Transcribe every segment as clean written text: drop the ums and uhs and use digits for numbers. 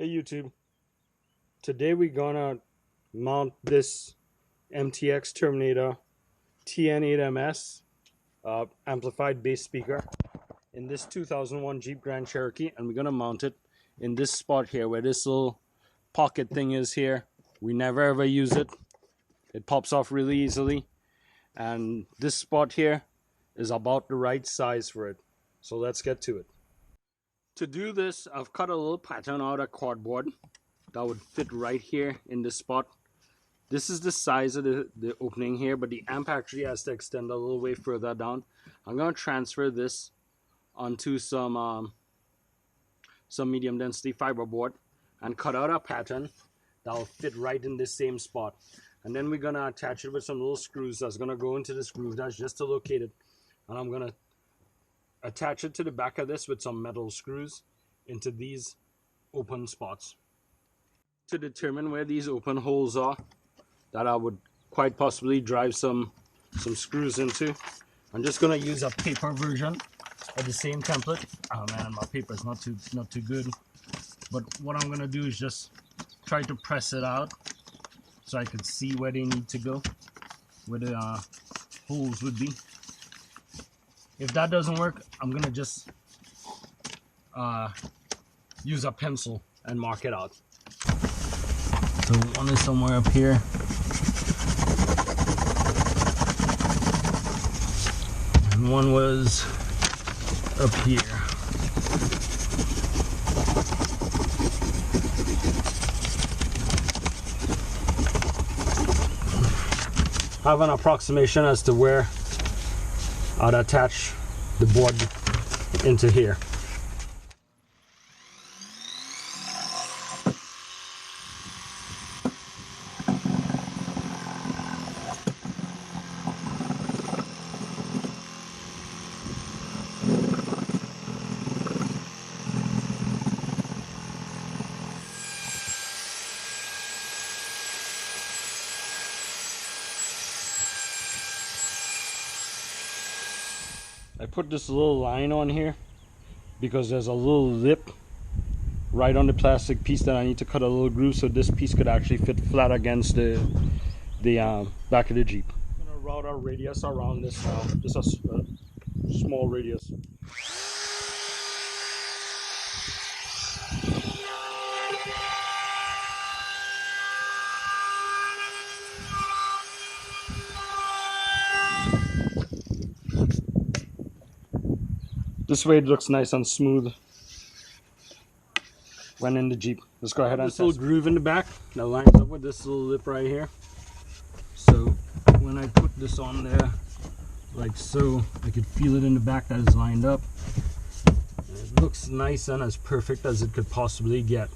Hey YouTube, today we're gonna mount this MTX Terminator TN8MS amplified bass speaker in this 2001 Jeep Grand Cherokee, and we're gonna mount it in this spot here where this little pocket thing is here. We never ever use it. It pops off really easily, and this spot here is about the right size for it. So let's get to it. To do this, I've cut a little pattern out of cardboard that would fit right here in this spot. This is the size of the opening here, but the amp actually has to extend a little way further down. I'm going to transfer this onto some medium density fiberboard and cut out a pattern that will fit right in this same spot. And then we're going to attach it with some little screws that's going to go into this groove that's just to locate it. And I'm going to attach it to the back of this with some metal screws into these open spots. To determine where these open holes are that I would quite possibly drive some screws into, I'm just gonna use a paper version of the same template. Oh man, my paper is not too good, but what I'm gonna do is just try to press it out so I can see where they need to go, where the holes would be. If that doesn't work, I'm gonna just use a pencil and mark it out. So one is somewhere up here. And one was up here. I have an approximation as to where I'd attach the board into here. I put this little line on here because there's a little lip right on the plastic piece that I need to cut a little groove so this piece could actually fit flat against the back of the Jeep. I'm going to route our radius around this now, just a small radius. This way it looks nice and smooth when in the Jeep. Let's go ahead and this little groove in the back that lines up with this little lip right here. So when I put this on there, like so, I could feel it in the back that is lined up. And it looks nice and as perfect as it could possibly get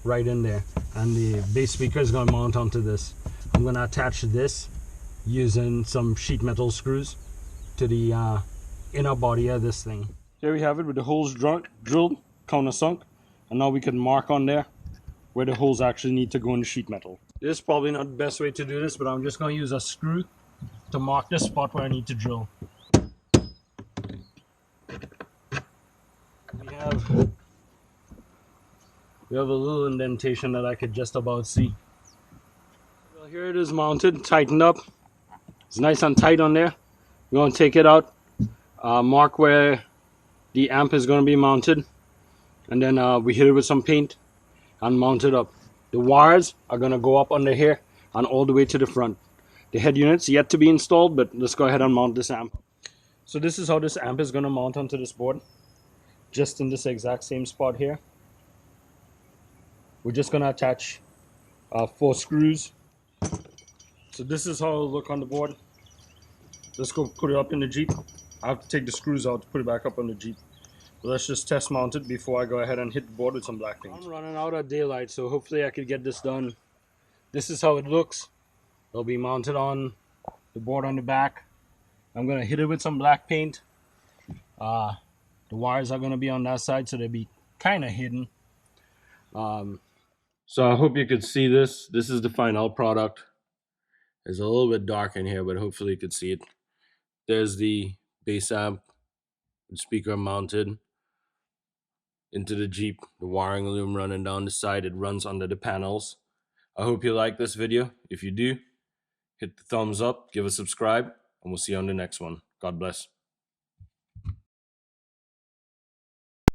right in there. And the bass speaker is going to mount onto this. I'm going to attach this using some sheet metal screws to the inner body of this thing. Here we have it with the holes drilled, countersunk, and now we can mark on there where the holes actually need to go in the sheet metal. This is probably not the best way to do this, but I'm just going to use a screw to mark the spot where I need to drill. We have a little indentation that I could just about see. Well, here it is mounted, tightened up. It's nice and tight on there. We're going to take it out, mark where the amp is going to be mounted, and then we hit it with some paint and mount it up. The wires are going to go up under here and all the way to the front. The head unit's yet to be installed, but let's go ahead and mount this amp. So this is how this amp is going to mount onto this board, just in this exact same spot here. We're just going to attach 4 screws. So this is how it'll look on the board. Let's go put it up in the Jeep. I have to take the screws out to put it back up on the Jeep. But let's just test mount it before I go ahead and hit the board with some black paint. I'm running out of daylight, so hopefully I could get this done. This is how it looks. It'll be mounted on the board on the back. I'm going to hit it with some black paint. The wires are going to be on that side, so they'll be kind of hidden. So I hope you could see this. This is the final product. It's a little bit dark in here, but hopefully you could see it. There's the bass amp, the speaker mounted into the Jeep. The wiring loom running down the side. It runs under the panels. I hope you like this video. If you do, hit the thumbs up, give a subscribe, and we'll see you on the next one. God bless.